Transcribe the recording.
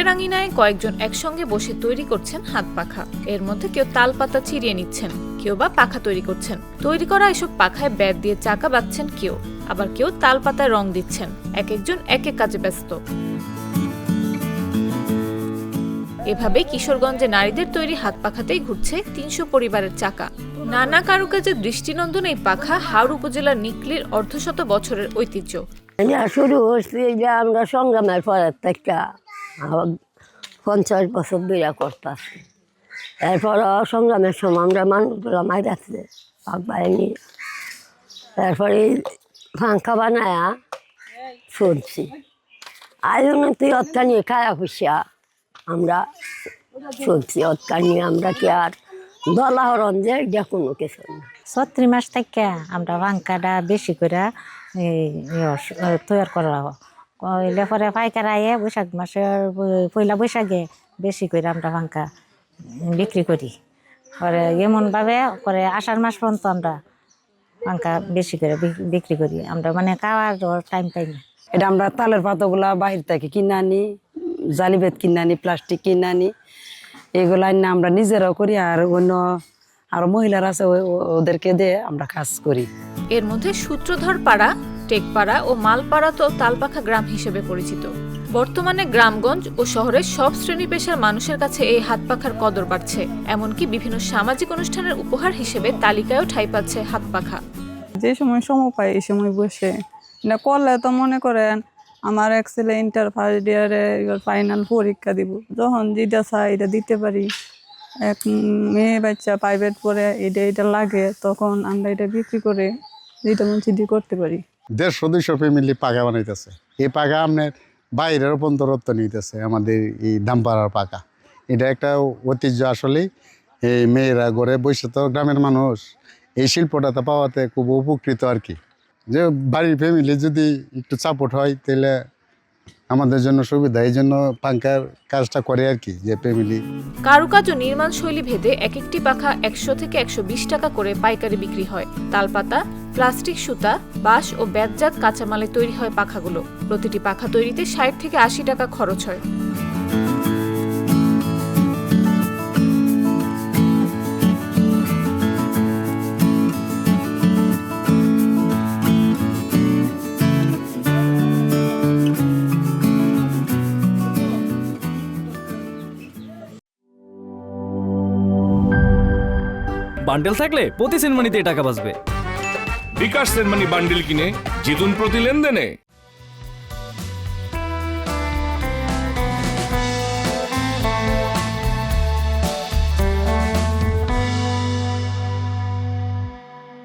ঘরের আঙিনায় কয়েকজন একসঙ্গে বসে তৈরি করছেন হাত পাখা। এর মধ্যে কেউ তাল পাতা চিরিয়ে নিচ্ছেন, কেউ বা পাখা তৈরি করছেন। তৈরি করা এসব পাখায় ব্যাট দিয়ে চাকা বাঁধছেন কেউ, আবার কেউ তাল পাতায় রং দিচ্ছেন। এক একজন এক এক কাজে ব্যস্ত। এভাবে কিশোরগঞ্জে নারীদের তৈরি হাত পাখাতেই ঘুরছে ৩০০ পরিবারের চাকা। নানা কারুকাজের দৃষ্টিনন্দন এই পাখা হাওড় উপজেলার নিকলির অর্ধশত বছরের ঐতিহ্য। শুরু হচ্ছে যে আমরা সংগ্রামের পরের থেকে 50 বছর ধরে করতেছি। এরপর সংগ্রামের সময় আমরা মানুষগুলো মাইরাছে পাক বাহিনী, তারপরে ফাঙ্কা বানায়া চলছি। আজ উন্নতি অর্থা নিয়ে খায়া খুশিয়া আমরা চলছি। অর্থা নিয়ে আমরা কি আর দলাহরণ যে এটা কোনো কিছু না। 36 মাস থেকে আমরা ভাঙ্কাটা বেশি করে তৈরি করা হইলে পরে পাইকার আয়ে বৈশাখ মাসের পয়লা বৈশাখে বেশি করে আমরা ভাঙ্কা বিক্রি করি। পরে এমনভাবে পরে আষাঢ় মাস পর্যন্ত আমরা ভাঙ্কা বেশি করে বিক্রি করি। আমরা মানে খাওয়ার টাইম পাই না। এটা আমরা তালের পাতাগুলা বাহির থেকে কিনে আনি, জালিবেত কিনে আনি, প্লাস্টিক কিনে আনি, এগুলো আনি আমরা নিজেরাও করি। আর অন্য আরো মহিলারা আছে ওদেরকে দিয়ে আমরা কাজ করি। এর মধ্যে সূত্রধর পাড়া, টেকপাড়া ও মালপাড়া তো তালপাখা গ্রাম হিসেবে পরিচিত। বর্তমানে গ্রামগঞ্জ ও শহরের সব শ্রেণী পেশার মানুষের কাছে এই হাত পাখার কদর বাড়ছে। এমনকি বিভিন্ন সামাজিক অনুষ্ঠানের উপহার হিসেবে তালিকায়ও ঠাঁই পাচ্ছে হাত পাখা। যে সময় পাই এই সময় বসে এটা করলে তো মনে করেন আমার এক ছেলে ইন্টার ফার্স্ট ইয়ারে ফাইনাল পরীক্ষা দিব, যখন যেটা চাই এটা দিতে পারি। এক মেয়ে বাচ্চা প্রাইভেট পড়ে এটা লাগে, তখন আমরা এটা বিক্রি করে যেটা মন চিঠি করতে পারি। 150-200 ফ্যামিলি পাখা বানাইতেছে। এই পাখা আপনার বাইরের রূপান্তরত্ব নিতেছে আমাদের এই দামপাড়ার পাখা। এটা একটা ঐতিহ্য। আসলেই এই মেয়েরা ঘরে বসে তো গ্রামের মানুষ এই শিল্পটাতে পাওয়াতে খুব উপকৃত আর কি। যে বাড়ির ফ্যামিলি যদি একটু সাপোর্ট হয় তাহলে আমাদের জন্য সুবিধা। এই জন্য পাঙ্কার কাজটা করে আর কি, যে ফ্যামিলি। কারুকাজ ও নির্মাণ শৈলী ভেদে এক একটি পাখা 100 থেকে 120 টাকা করে পাইকারি বিক্রি হয়। তালপাতা, প্লাস্টিক, সুতা, বাঁশ ও ব্যাটজাত কাঁচামালে তৈরি হয় পাখাগুলো। প্রতিটি পাখা তৈরিতে 60 থেকে 80 টাকা খরচ হয়। বান্ডেল থাকলে প্রতি সেনমানিতে টাকা বাঁচবে। বিকাশ সেনমানি বান্ডেল কিনে জিতুন প্রতি লেনদেনে।